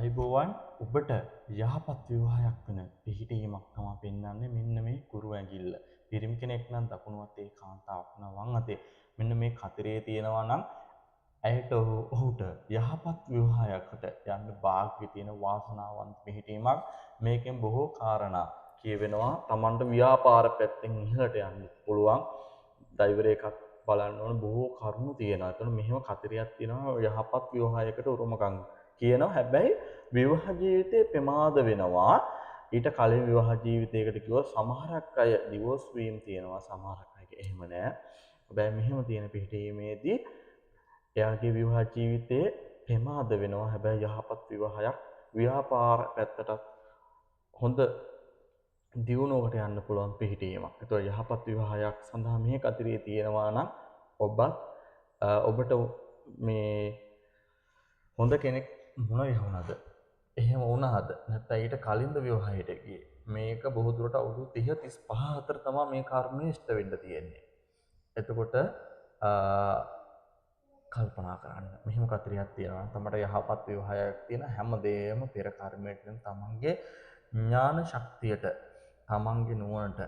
අයිබෝවන් ඔබට යහපත් විවාහයක් වන පිහිටීමක් තමයි පෙන්වන්නේ මෙන්න මේ කුරු ඇඟිල්ල. පිරිමි කෙනෙක් නම් දකුණු අතේ කාන්තාවක් නම් වම් අතේ. මෙන්න මේ කතරේ තියෙනවා නම් ඇයට ඔහුට යහපත් විවාහයකට යන්න වාග්ය තියෙන වාසනාවන්ත පිහිටීමක්. මේකෙන් බොහෝ කාරණා කියවෙනවා. Tamanට ව්‍යාපාර පැත්තෙන් ඉහළට යන්න පුළුවන්. ඩයිවර් එකක් බලන්න ඕන බොහෝ කරුණු තියෙනවා. එතන මෙහෙම කතරයක් තියෙනවා යහපත් විවාහයකට උරුමකම් කියනවා. හැබැයි විවාහ ජීවිතේ ප්‍රමාද වෙනවා. ඊට කලින් විවාහ ජීවිතයකට කිව්වොත් සමහරක් අය ඩිවෝස් වීම තියෙනවා. සමහරක් අයගේ එහෙම නෑ. හැබැයි මෙහෙම තියෙන පිහිටීමේදී එයාගේ විවාහ ජීවිතේ ප්‍රමාද වෙනවා. හැබැයි යහපත් විවාහයක් ව්‍යාපාර පැත්තටත් හොඳ දියුණුවකට යන්න පුළුවන් පිහිටීමක්. ඒතකොට යහපත් විවාහයක් සඳහා මේ කතරේ තියෙනවා නම් ඔබට මේ හොඳ කෙනෙක් මුණ ගැහුණාද? එහෙම වුණාද? නැත්නම් ඊට කලින්ද විවාහයට ගියේ? මේක බොහෝ දුරට අවුරුදු 30 35 අතර තමයි මේ කර්මය ඉෂ්ට වෙන්න තියෙන්නේ. එතකොට කල්පනා කරන්න. මෙහෙම කතරයක් තියෙනවා. තමට යහපත් විවාහයක් තියෙන හැමදේම පෙර කර්මයෙන් තමන්ගේ ඥාන ශක්තියට, තමන්ගේ නුවණට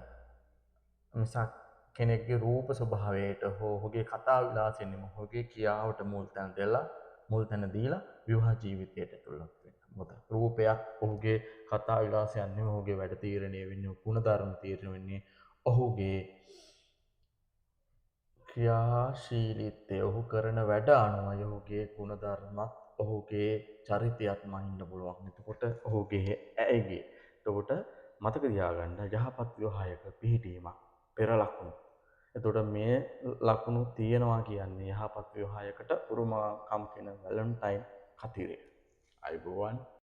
මිසක් කෙනෙක්ගේ රූප ස්වභාවයට හෝ ඔහුගේ කතා විලාසයෙන් නෙමෙයි ඔහුගේ ක්‍රියාවට මුල් තැන දීලා විවාහ ජීවිතයට ඇතුළත් වෙන්න. මොකද රූපයක් ඔහුගේ කතා විලාසයන් නෙමෙයි ඔහුගේ වැඩ තීරණය වෙන්නේ, ගුණධර්ම තීරණය වෙන්නේ ඔහුගේ ක්‍රියාශීලීත්වය, ඔහු කරන වැඩ අනුවයි ඔහුගේ ගුණධර්මත් ඔහුගේ චරිතයත් මහින්න පුළුවන්. එතකොට ඔහුගේ ඇයගේ. එතකොට මතක තියාගන්න යහපත් විවාහයක පිහිටීමක් පෙර ලකුණු. එතකොට මේ ලකුණු තියෙනවා කියන්නේ යහපත් විවාහයකට උරුමකම් කියන වැලන්ටයින් කතිරේ. අයිබෝවන්